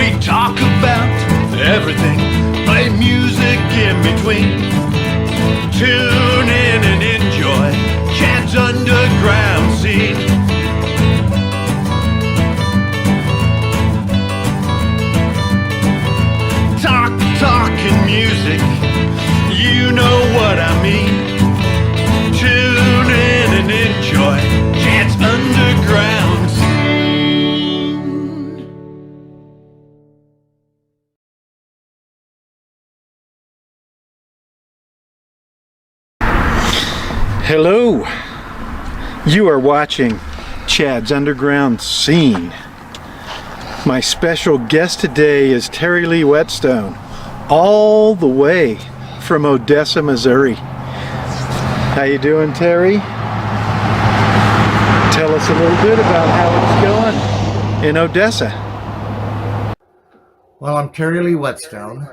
We talk about everything, play music in between. Tune in and enjoy Chad's underground scene. Talking music, you know what I mean. Tune in and enjoy Chad's underground scene. Hello, you are watching Chad's underground scene. My special guest today is TerryLee Whetstone, all the way from Odessa, Missouri. How you doing, Terry? Tell us a little bit about how it's going in Odessa. Well, I'm TerryLee Whetstone,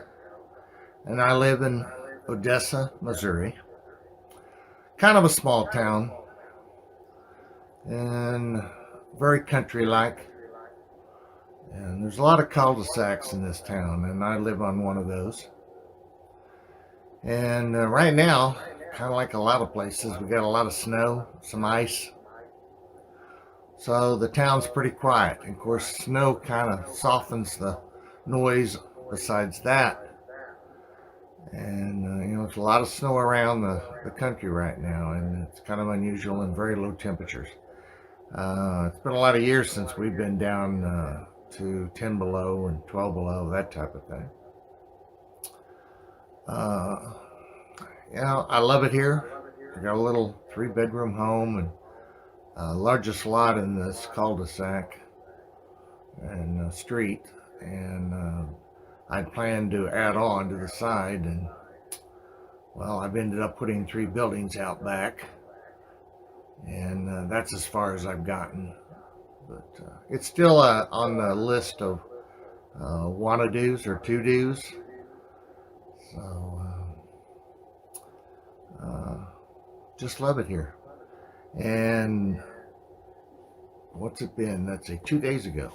and I live in Odessa, Missouri. Kind of a small town, and very country-like. And there's a lot of cul-de-sacs in this town, and I live on one of those. And right now, kind of like a lot of places, we got a lot of snow, some ice. So the town's pretty quiet. And of course, snow kind of softens the noise besides that. And, there's a lot of snow around the country right now, and it's kind of unusual and very low temperatures. It's been a lot of years since we've been down to 10 below and 12 below, that type of thing. I love it here. I got a little 3-bedroom home and largest lot in this cul-de-sac and street, and I planned to add on to the side, and well, I've ended up putting 3 buildings out back, and that's as far as I've gotten. But it's still on the list of wanna do's or to do's. So just love it here. And what's it been? That's 2 days ago,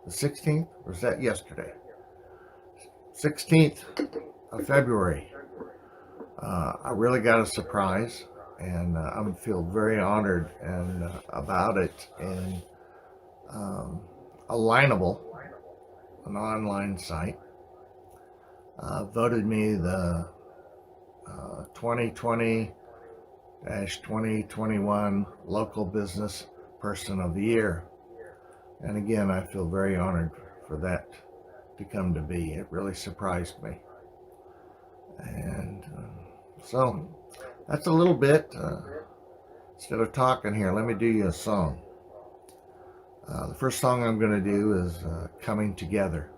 the 16th, or was that yesterday? 16th of February. I really got a surprise, and I feel very honored and about it. And Alignable, an online site, voted me the 2020-2021 Local Business Person of the Year. And again, I feel very honored for that to come to be. It really surprised me. And so that's a little bit. Instead of talking here, let me do you a song. The first song I'm going to do is Coming Together.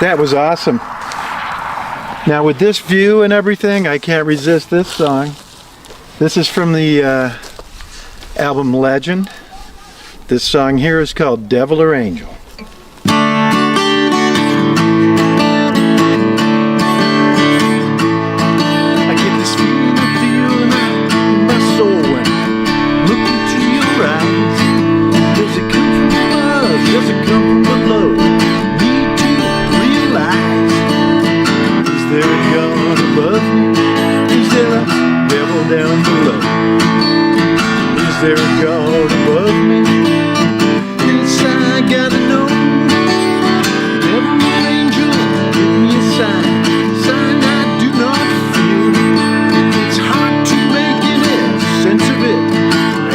That was awesome. Now with this view and everything, I can't resist this song. This is from the album Legend. This song here is called Devil or Angel. I get this feeling in my soul when I look into your eyes. Does it come from above? Does it come from below? Need to realize. Is there a God above me? Is there a devil down below? Is there a God above me? Yes, I gotta know. Devil or angel, give me a sign. Sign I do not feel. It's hard to make any sense of it.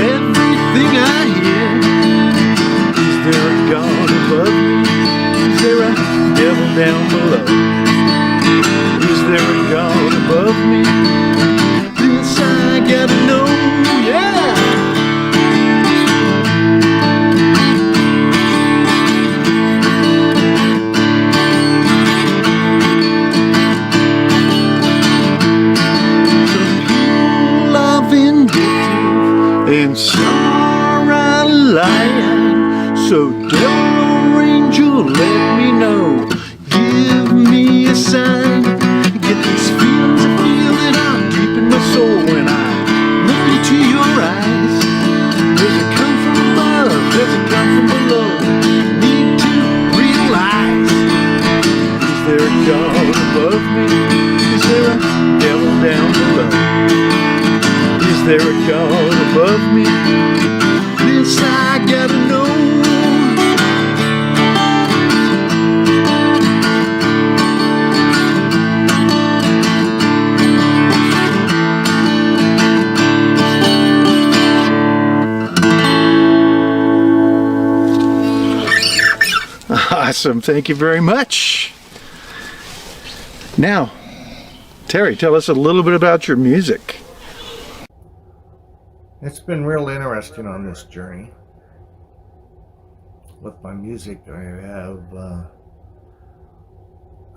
Everything I hear. Is there a God above me? Is there a devil down below? Is there a God above me? This I gotta know, yeah! Some people are vindictive and some are lying. So devil or angel, let me know. Give me a sign. Get these feelings I feel that are deep in my soul when I look into your eyes. Does it come from above? Does it come from below? Need to realize. Is there a God above me? Is there a devil down below? Is there a God above me? This I gotta know. Awesome. Thank you very much. Now, Terry, tell us a little bit about your music. It's been real interesting on this journey. With my music, I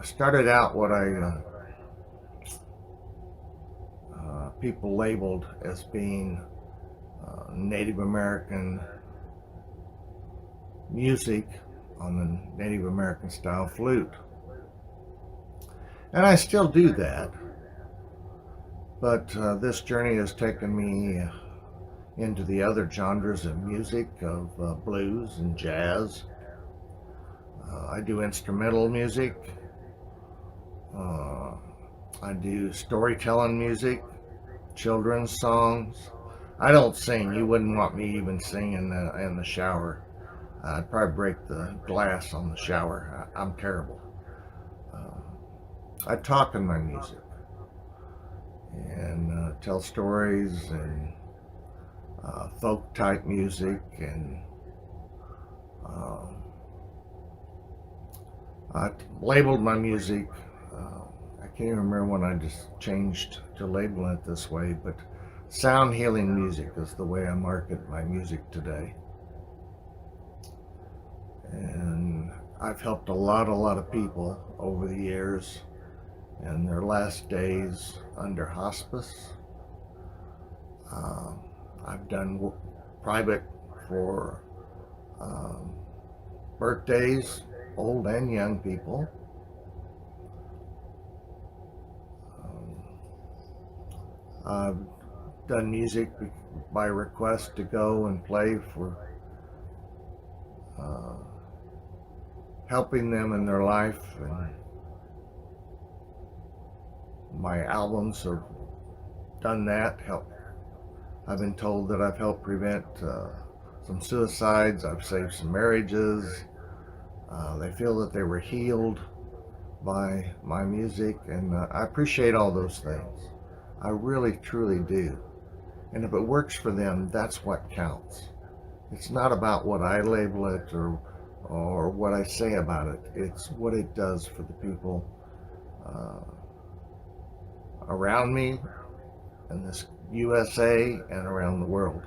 started out what people labeled as being Native American music on the Native American style flute. And I still do that. But this journey has taken me into the other genres of music, of blues and jazz. I do instrumental music. I do storytelling music, children's songs. I don't sing. You wouldn't want me even singing in the shower. I'd probably break the glass on the shower. I'm terrible. I talk in my music and tell stories and folk type music, and I labeled my music. I can't even remember when I just changed to labeling it this way, but sound healing music is the way I market my music today. And I've helped a lot of people over the years in their last days under hospice. I've done private for birthdays, old and young people. I've done music by request to go and play for helping them in their life, and my albums have done that. I've been told that I've helped prevent some suicides. I've saved some marriages. They feel that they were healed by my music, and I appreciate all those things. I really truly do. And if it works for them, that's what counts. It's not about what I label it or what I say about it. It's what it does for the people around me in this USA and around the world.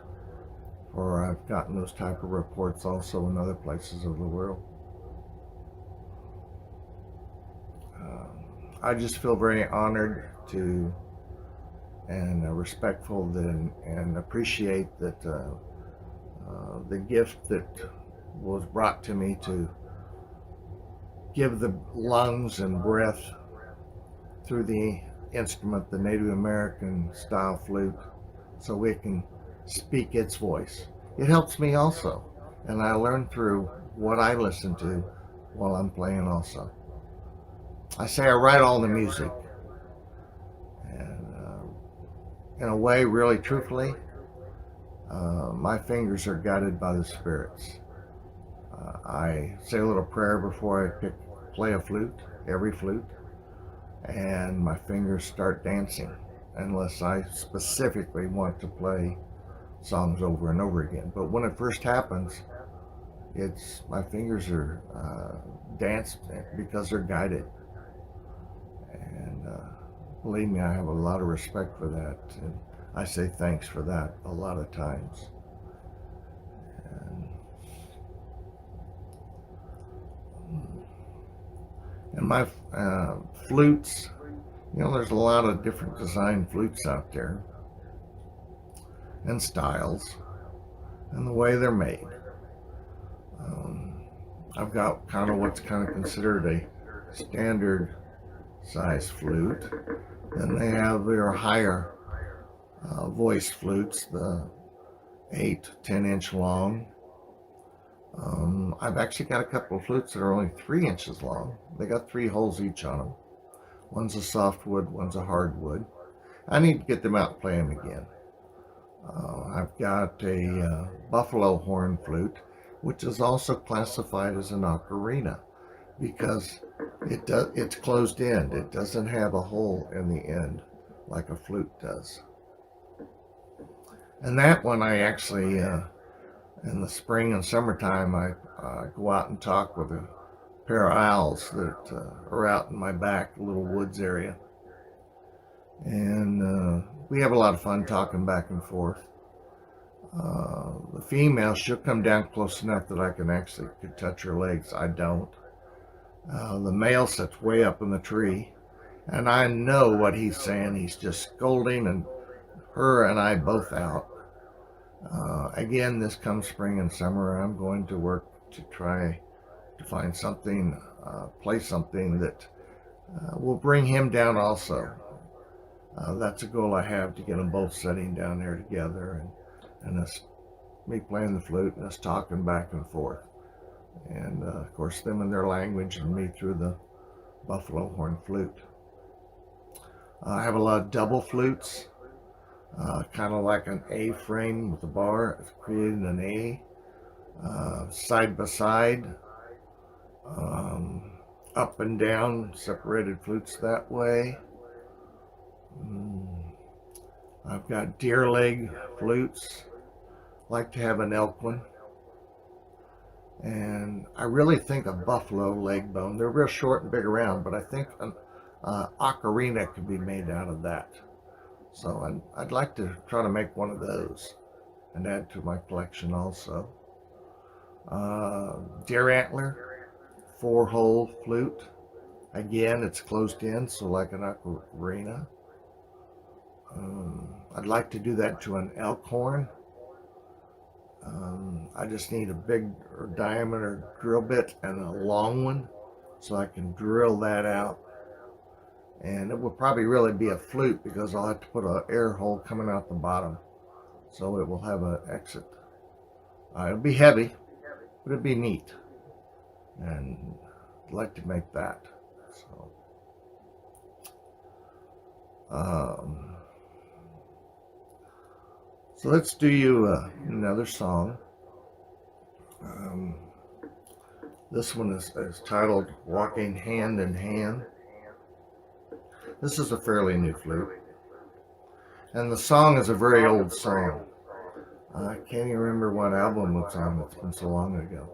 Or I've gotten those type of reports also in other places of the world. I just feel very honored to and respectful and appreciate that the gift that was brought to me to give the lungs and breath through the instrument, the Native American style flute, so we can speak its voice. It helps me also, and I learn through what I listen to while I'm playing also. I say I write all the music, and in a way, really truthfully, my fingers are guided by the spirits. I say a little prayer before I play a flute, every flute, and my fingers start dancing unless I specifically want to play songs over and over again. But when it first happens, it's my fingers are danced because they're guided. And believe me, I have a lot of respect for that. And I say thanks for that a lot of times. And my flutes, there's a lot of different design flutes out there and styles and the way they're made. I've got kind of what's kind of considered a standard size flute. Then they have their higher voice flutes, the 8-10 inch long. I've actually got a couple of flutes that are only 3 inches long. They got 3 holes each on them. One's a softwood, one's a hardwood. I need to get them out and play them again. I've got a buffalo horn flute, which is also classified as an ocarina because it's closed end. It doesn't have a hole in the end like a flute does. And that one I actually, in the spring and summertime, I go out and talk with a pair of owls that are out in my back little woods area. And we have a lot of fun talking back and forth. The female, she'll come down close enough that I could touch her legs. I don't. The male sits way up in the tree, and I know what he's saying. He's just scolding, and her and I both out. Again, this comes spring and summer, I'm going to work to try to find something, play something that will bring him down also. That's a goal I have, to get them both sitting down there together, and us, me playing the flute and us talking back and forth. And of course them in their language and me through the buffalo horn flute. I have a lot of double flutes, kind of like an A frame with a bar, creating an A, side by side, up and down, separated flutes that way. I've got deer leg flutes, like to have an elk one. And I really think a buffalo leg bone, they're real short and big around, but I think an ocarina could be made out of that. So I'd like to try to make one of those and add to my collection also. Deer antler, 4-hole flute. Again, it's closed in, so like an ocarina. I'd like to do that to an elk horn. I just need a big diameter drill bit and a long one so I can drill that out. And it will probably really be a flute because I'll have to put an air hole coming out the bottom, so it will have an exit. It'll be heavy, but it'll be neat, and I'd like to make that. So let's do you another song. This one is titled Walking Hand in Hand. This is a fairly new flute, and the song is a very old song. I can't even remember what album it's on. It's been so long ago.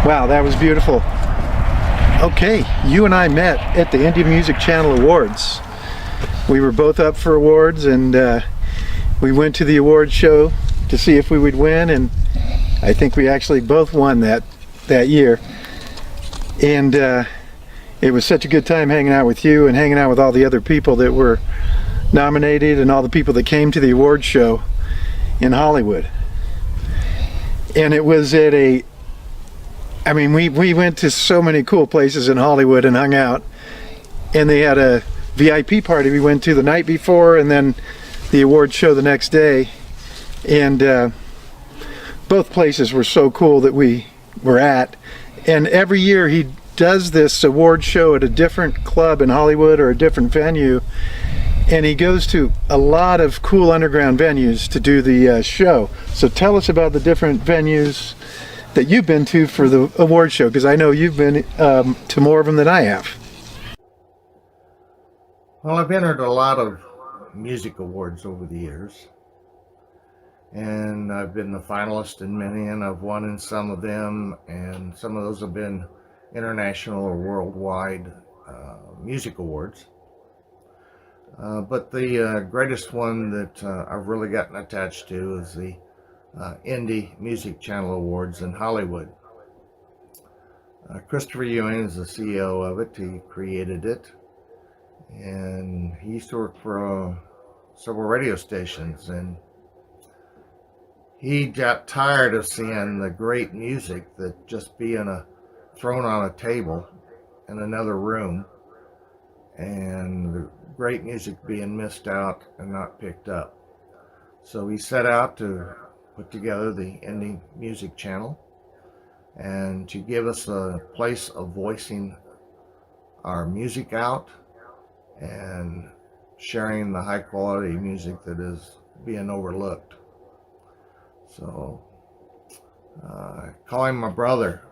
Wow, that was beautiful. Okay, you and I met at the Indie Music Channel Awards. We were both up for awards, and we went to the award show to see if we would win, and I think we actually both won that year. And it was such a good time hanging out with you and hanging out with all the other people that were nominated and all the people that came to the award show in Hollywood. And it was at we went to so many cool places in Hollywood and hung out, and they had a VIP party we went to the night before, and then the award show the next day. And both places were so cool that we were at. And every year he does this award show at a different club in Hollywood or a different venue, and he goes to a lot of cool underground venues to do the show. So tell us about the different venues that you've been to for the award show, because I know you've been to more of them than I have. Well, I've entered a lot of music awards over the years, and I've been the finalist in many, and I've won in some of them, and some of those have been international or worldwide music awards. But the greatest one that I've really gotten attached to is the Indie Music Channel Awards in Hollywood. Christopher Ewing is the CEO of it. He created it, and he used to work for several radio stations, and he got tired of seeing the great music that just being thrown on a table in another room, and the great music being missed out and not picked up. So he set out to put together the Indie Music Channel and to give us a place of voicing our music out and sharing the high quality music that is being overlooked. So I call him my brother,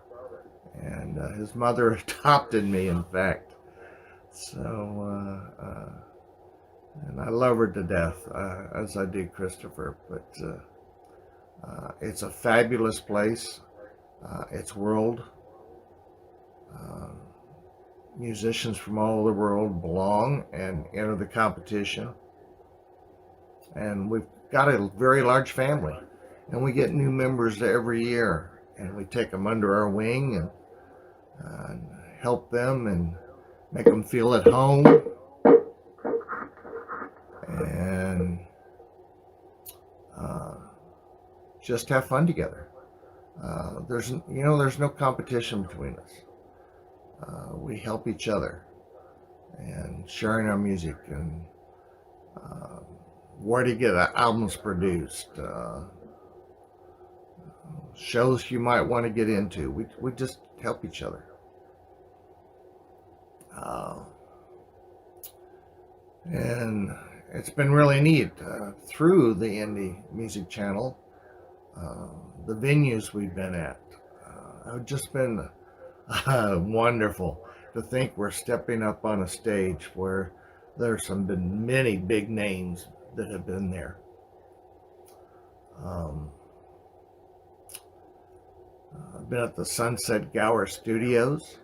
and his mother adopted me, in fact. So and I love her to death, as I do Christopher. But it's a fabulous place. It's world. Musicians from all over the world belong and enter the competition. And we've got a very large family, and we get new members every year, and we take them under our wing and help them and make them feel at home, and just have fun together. There's no competition between us. We help each other and sharing our music and where to get albums produced, shows you might want to get into. We just help each other. And it's been really neat through the Indie Music Channel. The venues we've been at have just been wonderful. To think we're stepping up on a stage where there's been many big names that have been there. I've been at the Sunset Gower Studios.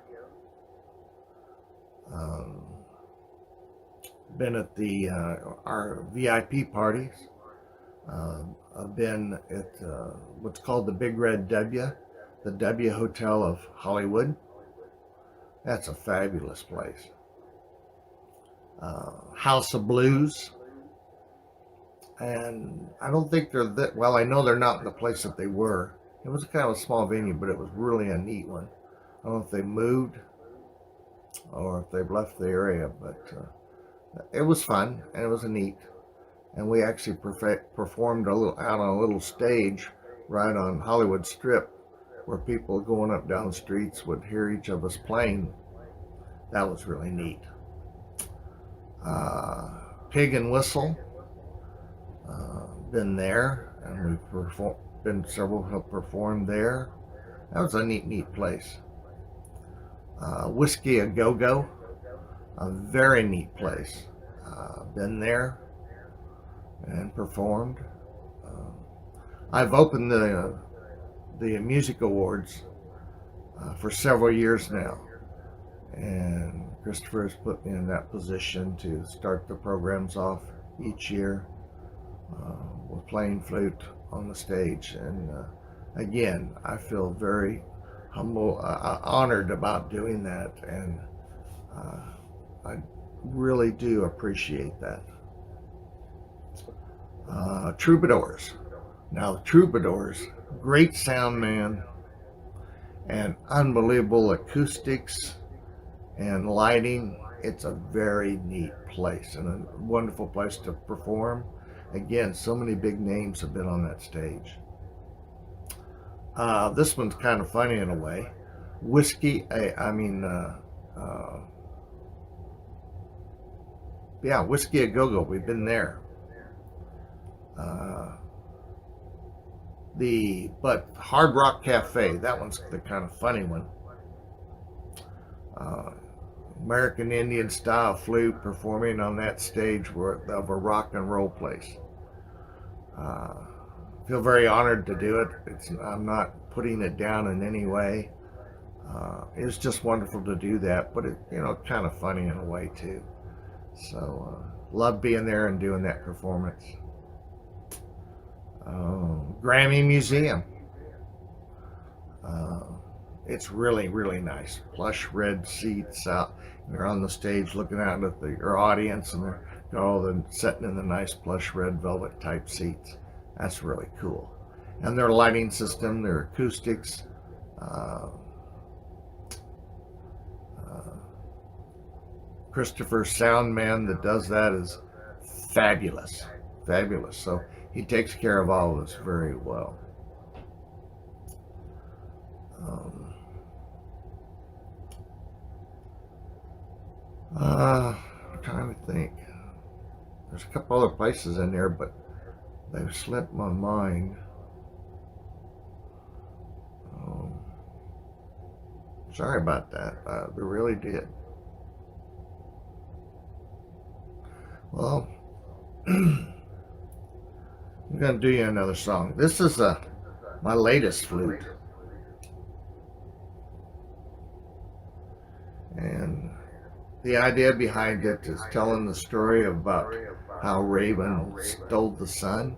Been at our VIP parties. I've been at what's called the Big Red W, the W Hotel of Hollywood. That's a fabulous place. House of Blues. And I don't think they're that, well, I know they're not in the place that they were. It was kind of a small venue, but it was really a neat one. I don't know if they moved or if they've left the area, but it was fun, and it was neat. And we actually performed out on a little stage right on Hollywood Strip, where people going up down the streets would hear each of us playing. That was really neat. Pig and Whistle, been there, and we've several have performed there. That was a neat place. Whiskey a Go-Go, a very neat place. Been there and performed. I've opened the music awards for several years now. And Christopher has put me in that position to start the programs off each year with playing flute on the stage. And again, I feel very humble, honored about doing that, and I really do appreciate that. Troubadours. Now, the Troubadours, great sound man, and unbelievable acoustics and lighting. It's a very neat place and a wonderful place to perform. Again, so many big names have been on that stage. This one's kind of funny in a way. Whiskey A Go-Go. We've been there. But Hard Rock Cafe, that one's the kind of funny one. American Indian style flute performing on that stage of a rock and roll place. Feel very honored to do it. I'm not putting it down in any way. It's just wonderful to do that, but kind of funny in a way too. So love being there and doing that performance. Grammy Museum. It's really, really nice. Plush red seats out. You're on the stage looking out at your audience, and they're all sitting in the nice plush red velvet type seats. That's really cool. And their lighting system, their acoustics, Christopher sound man that does that is fabulous. Fabulous. So he takes care of all of us very well. I'm trying to think. There's a couple other places in there, but they've slipped my mind. Sorry about that. They really did. Well, I'm going to do you another song. This is my latest flute. And the idea behind it is telling the story about how Raven stole the sun.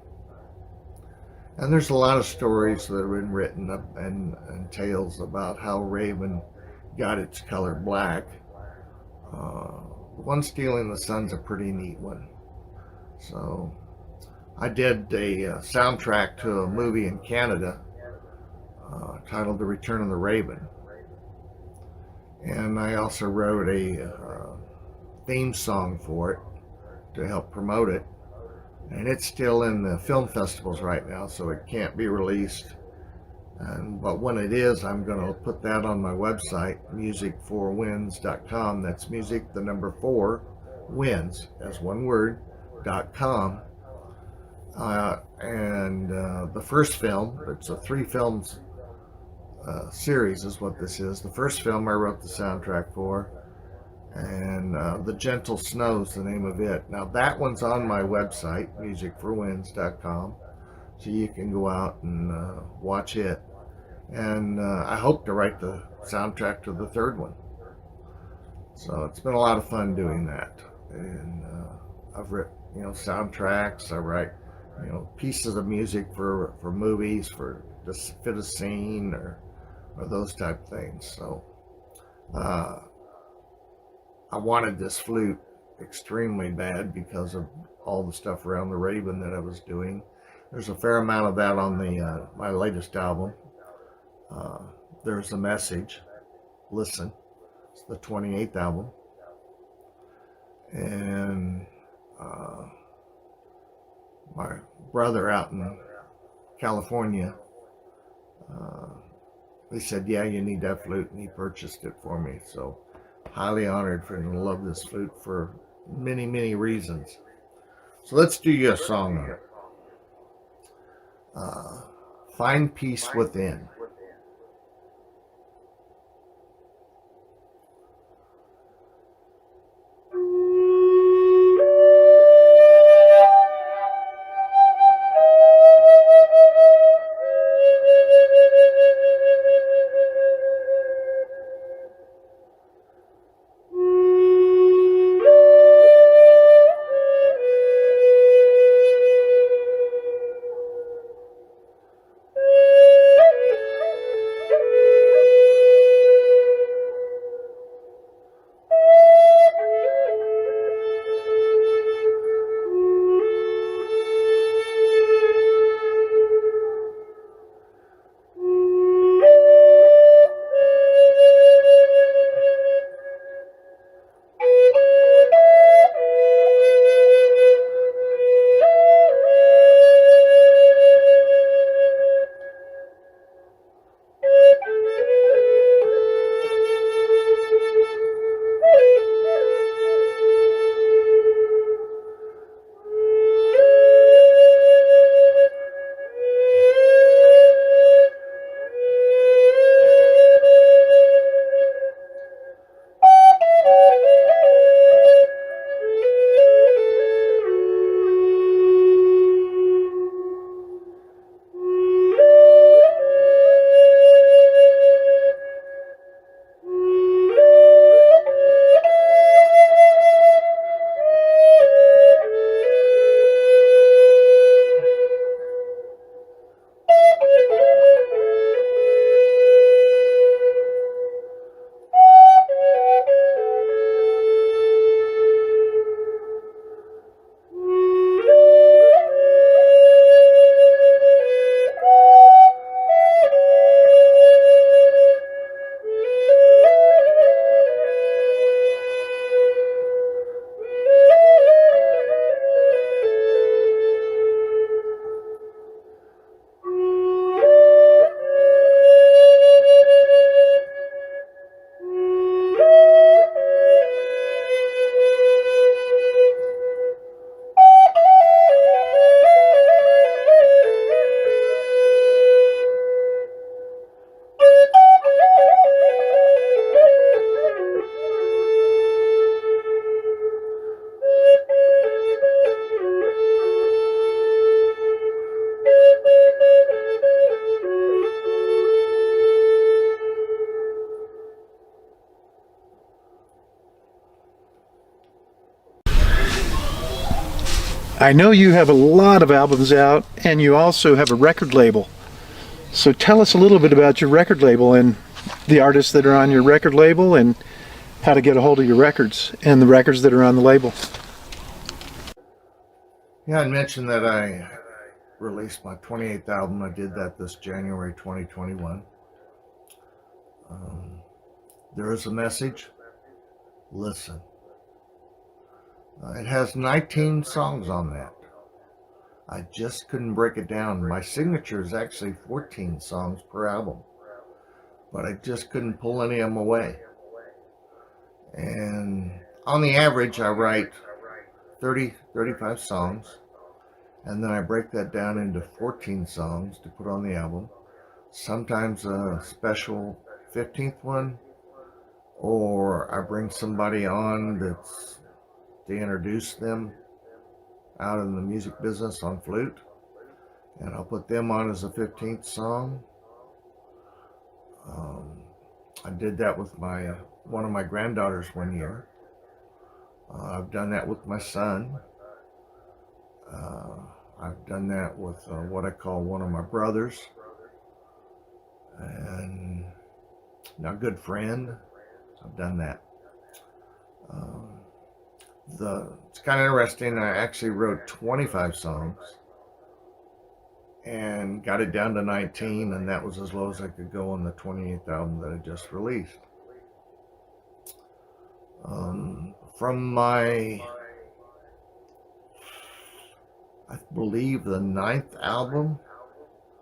And there's a lot of stories that have been written up and tales about how Raven got its color black. The one stealing the sun's a pretty neat one. So I did a soundtrack to a movie in Canada titled The Return of the Raven. And I also wrote a theme song for it to help promote it. And it's still in the film festivals right now, so it can't be released. But when it is, I'm going to put that on my website, music4wins.com. That's music, the number 4, wins, as one word, .com. The first film, it's a 3 films series is what this is. The first film I wrote the soundtrack for, and The Gentle Snow's the name of it. Now that one's on my website, music4wins.com, so you can go out and watch it. And I hope to write the soundtrack to the third one. So it's been a lot of fun doing that. And I've written, soundtracks. I write, pieces of music for movies, for to fit a scene or those type of things. So I wanted this flute extremely bad because of all the stuff around the Raven that I was doing. There's a fair amount of that on the my latest album. There's a Message. Listen. It's the 28th album. And my brother out in California, they said, yeah, you need that flute, and he purchased it for me. So highly honored for him to love this flute for many, many reasons. So let's do you a song on it. Find Peace Within. I know you have a lot of albums out, and you also have a record label. So tell us a little bit about your record label and the artists that are on your record label, and how to get a hold of your records and the records that are on the label. Yeah, I mentioned that I released my 28th album. I did that this January 2021. Um, there is a message. Listen. It has 19 songs on that. I just couldn't break it down. My signature is actually 14 songs per album, but I just couldn't pull any of them away. And on the average, I write 30, 35 songs, and then I break that down into 14 songs to put on the album. Sometimes a special 15th one, or I bring somebody on that's to introduce them out in the music business on flute, and I'll put them on as a 15th song. Um, I did that with my one of my granddaughters one year. I've done that with my son. Uh, I've done that with what I call one of my brothers, and now good friend. I've done that. Um, it's kind of interesting. I actually wrote 25 songs and got it down to 19, and that was as low as I could go on the 28th album that I just released. From my, I believe, the 9th album,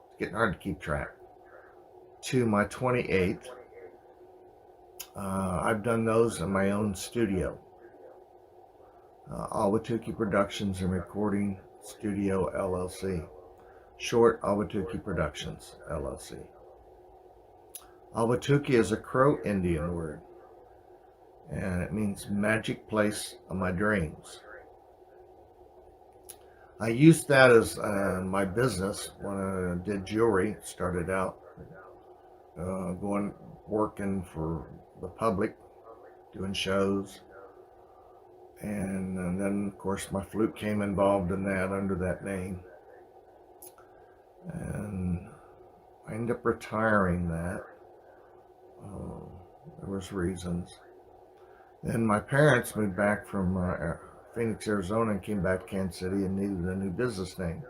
it's getting hard to keep track, to my 28th, I've done those in my own studio. Awatuki Productions and Recording Studio LLC. Short, Awatuki Productions LLC. Awatuki is a Crow Indian word, and it means magic place of my dreams. I used that as my business when I did jewelry. Started out working for the public, doing shows, and then of course my flute came involved in that under that name, and I ended up retiring that. There was reasons. Then my parents moved back from Phoenix, Arizona, and came back to Kansas City and needed a new business name.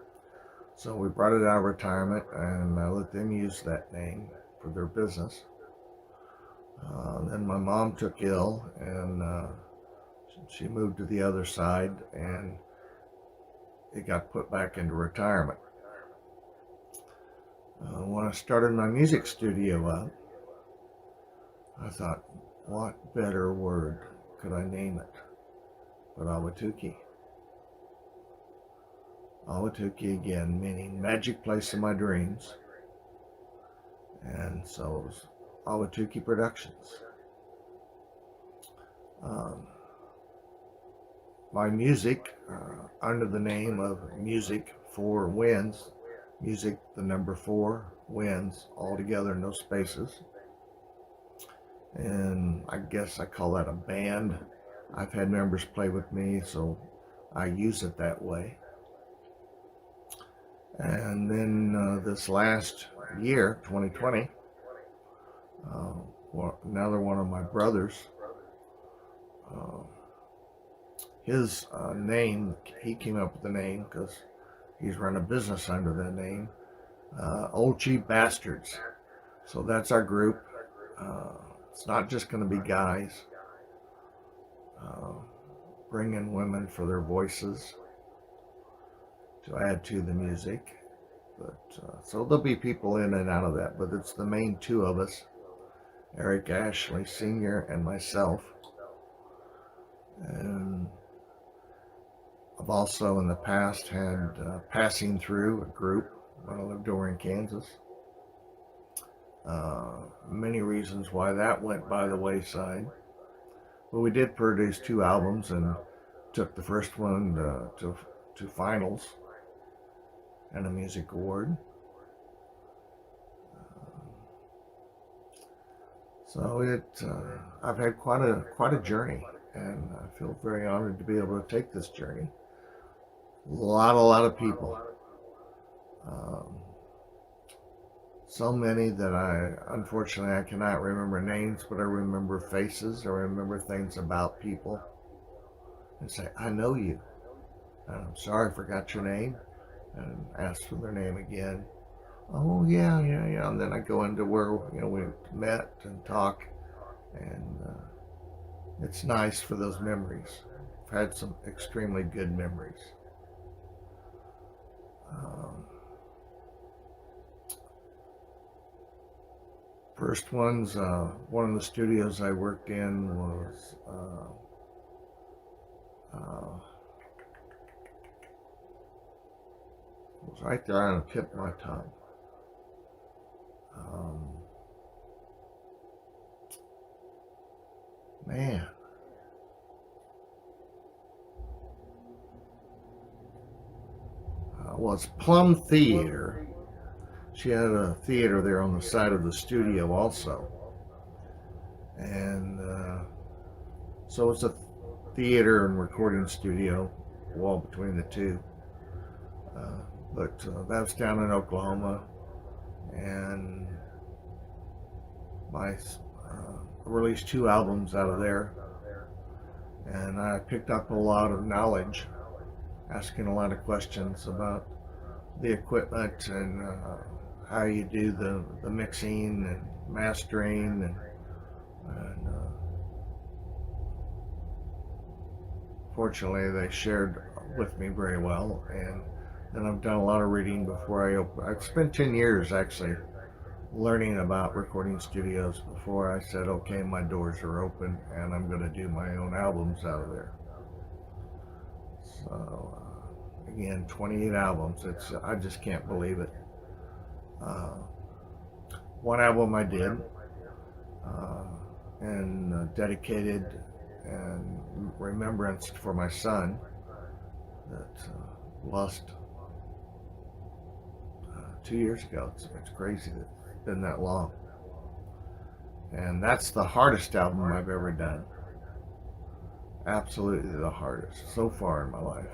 So we brought it out of retirement, and I let them use that name for their business. Then my mom took ill, and she moved to the other side, and it got put back into retirement. When I started my music studio up, I thought, what better word could I name it but Awatuki? Awatuki again, meaning magic place of my dreams. And so it was Awatuki Productions. My music, under the name of Music 4 Wins, music, the number 4, wins, all together, no spaces. And I guess I call that a band. I've had members play with me, so I use it that way. And then this last year, 2020, another one of my brothers, his name, he came up with the name because he's run a business under that name, Old Cheap Bastards. So that's our group. It's not just going to be guys. Bring in women for their voices to add to the music. But so there'll be people in and out of that, but it's the main two of us, Eric Ashley Sr. and myself. And I've also in the past had Passing Through, a group when I lived over in Kansas. Many reasons why that went by the wayside. But we did produce 2 albums and took the first one to finals and a music award. So I've had quite a journey, and I feel very honored to be able to take this journey. A lot of people. Um, so many that unfortunately, I cannot remember names, but I remember faces. I remember things about people, and say, I know you. And I'm sorry, I forgot your name, and ask for their name again. Oh yeah. And then I go into where we met and talk, and it's nice for those memories. I've had some extremely good memories. Um, First ones, one of the studios I worked in was right there on the tip of my tongue. Um, Man, well, it's Plum Theater. She had a theater there on the side of the studio also, and so it's a theater and recording studio, wall between the two. Uh, but that was down in Oklahoma, and I released 2 albums out of there, and I picked up a lot of knowledge, asking a lot of questions about the equipment and how you do the mixing and mastering, and fortunately they shared with me very well. And then I've done a lot of reading before I open. I've spent 10 years actually learning about recording studios before I said, okay, my doors are open and I'm going to do my own albums out of there. So again, 28 albums. I just can't believe it. One album I did and dedicated and remembrance for my son that lost 2 years ago. It's crazy that it's been that long. And that's the hardest album I've ever done. Absolutely the hardest so far in my life.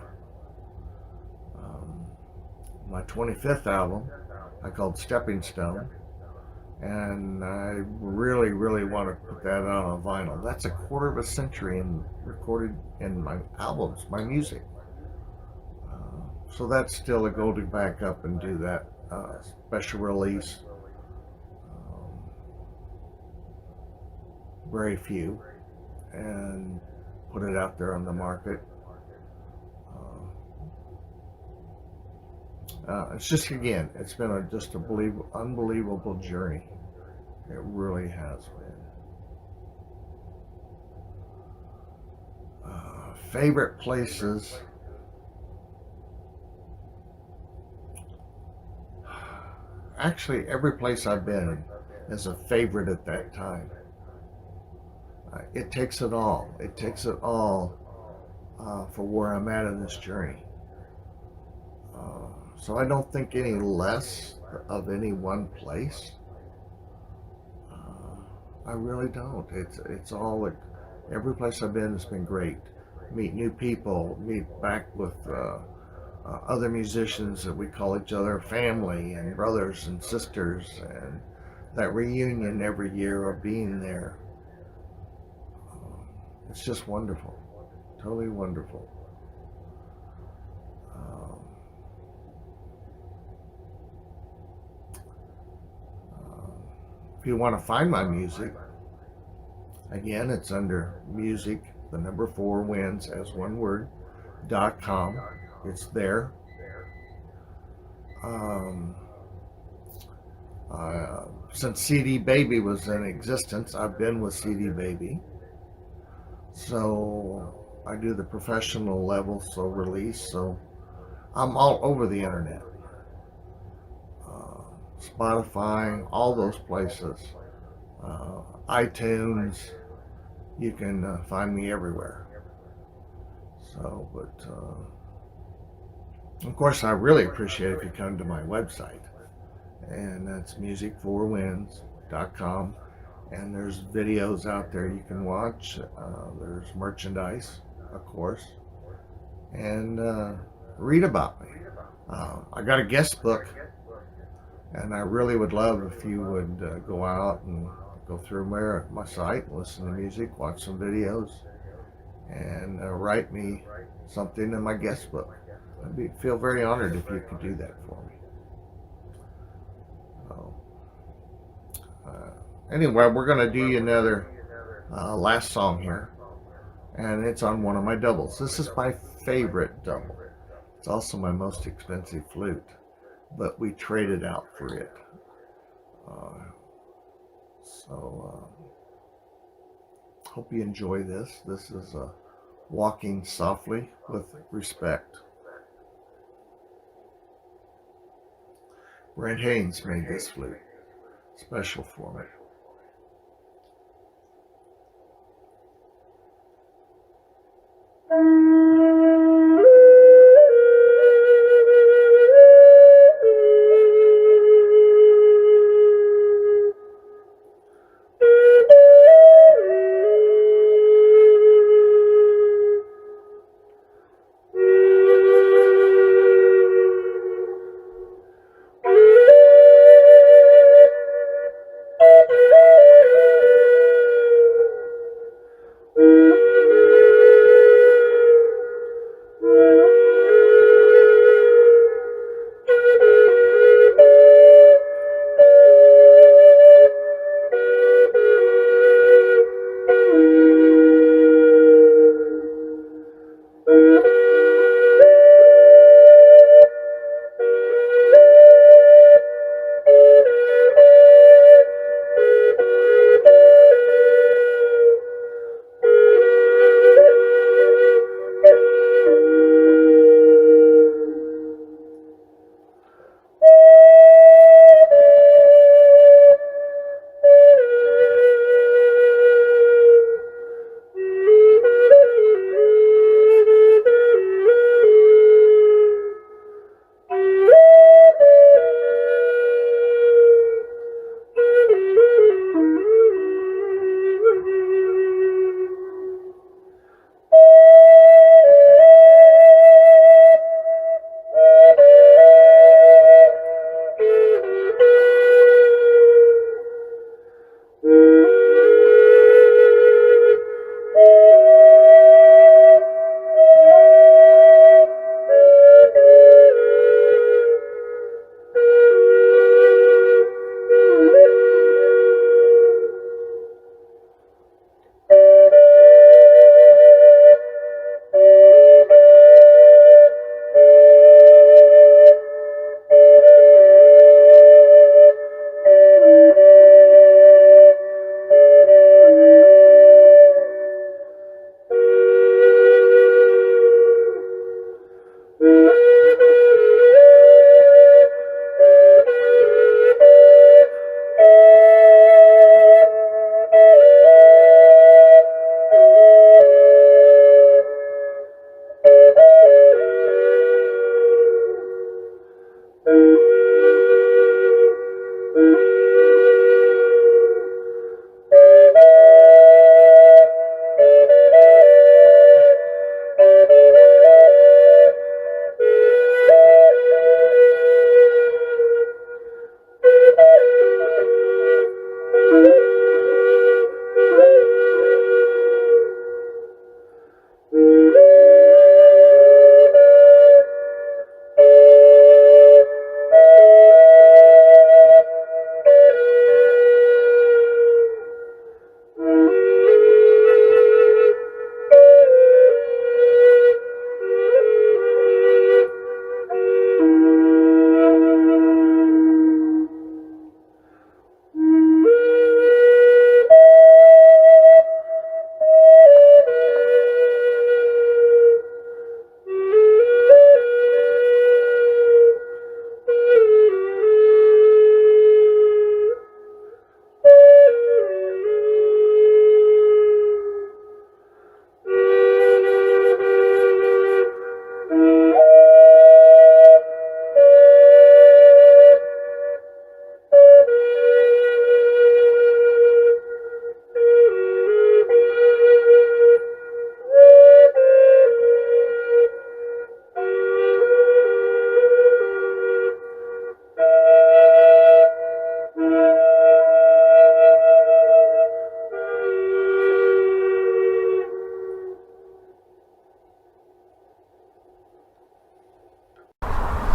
My 25th album I called Stepping Stone, and I really, really want to put that out on vinyl. That's a quarter of a century and recorded in my albums, my music. So that's still a goal to back up and do that special release. Very few, and put it out there on the market. It's just, again, it's been just a unbelievable journey. It really has been. Favorite places. Actually, every place I've been is a favorite at that time. It takes it all. It takes it all for where I'm at in this journey. So I don't think any less of any one place. I really don't. It's all. Every place I've been has been great. Meet new people. Meet back with other musicians that we call each other family and brothers and sisters, and that reunion every year of being there. It's just wonderful. Totally wonderful. If you want to find my music, again, it's under music, the number 4 wins as one word, .com. It's there. Since CD Baby was in existence, I've been with CD Baby. So I do the professional level, so release. So I'm all over the internet. Spotify, all those places, iTunes, you can find me everywhere. So, but of course, I really appreciate if you come to my website, and that's music4wins.com, and there's videos out there you can watch. There's merchandise, of course, and read about me. I got a guest book, and I really would love if you would go out and go through my site, listen to music, watch some videos, and write me something in my guest book. Feel very honored if you could do that for me. So, anyway, we're going to do another last song here, and it's on one of my doubles. This is my favorite double. It's also my most expensive flute, but we traded out for it. So hope you enjoy this. This is Walking Softly with Respect. Brent Haynes made this flute special for me.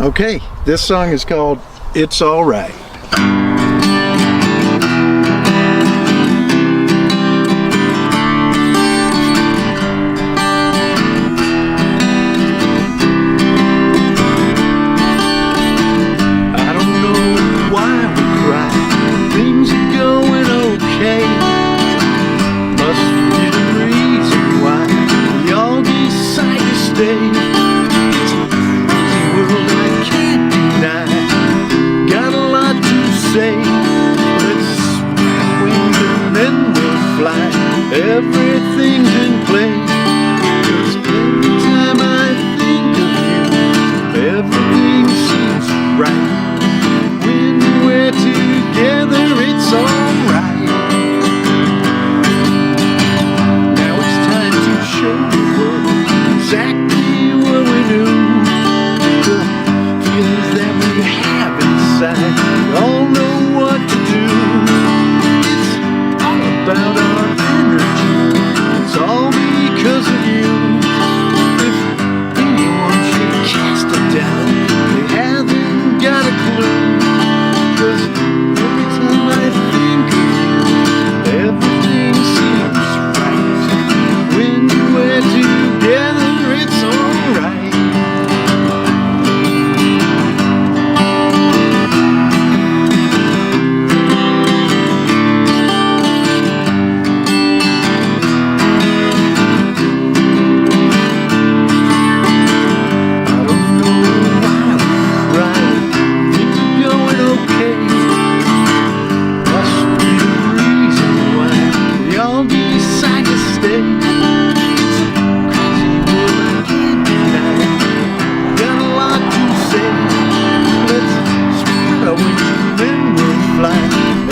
Okay, this song is called It's Alright. Everything's in place. 'Cause every time I think of you, everything seems right. When we're together, it's alright. Now it's time to show the world exactly what we do. The feelings that we have inside, we all know what to do. It's all about our energy. It's all because of you. If anyone should cast a doubt, they haven't got a clue. 'Cause every time I think of you, everything seems right. When we're together, it's alright.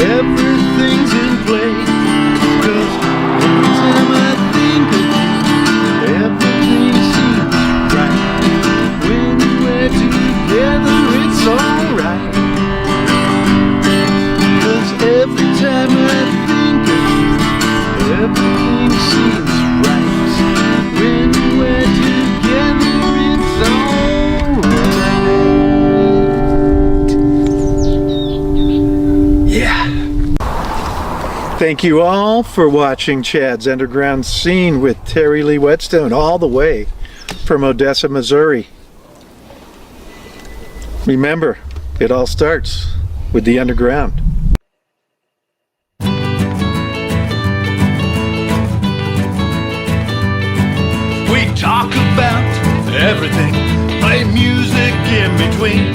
Everything's in place. 'Cause every time I think of you, everything seems right. When we're together, it's alright. 'Cause every time I think of you, everything seems right. When we're together, it's alright. Yeah. Thank you all for watching Chad's Underground Scene with TerryLee Whetstone, all the way from Odessa, Missouri. Remember, it all starts with the underground. We talk about everything, play music in between.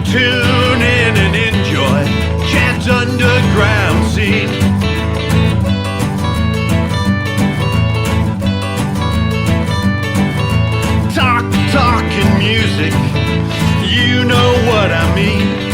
Tune in and enjoy Chad's Underground Scene. Talking music, you know what I mean.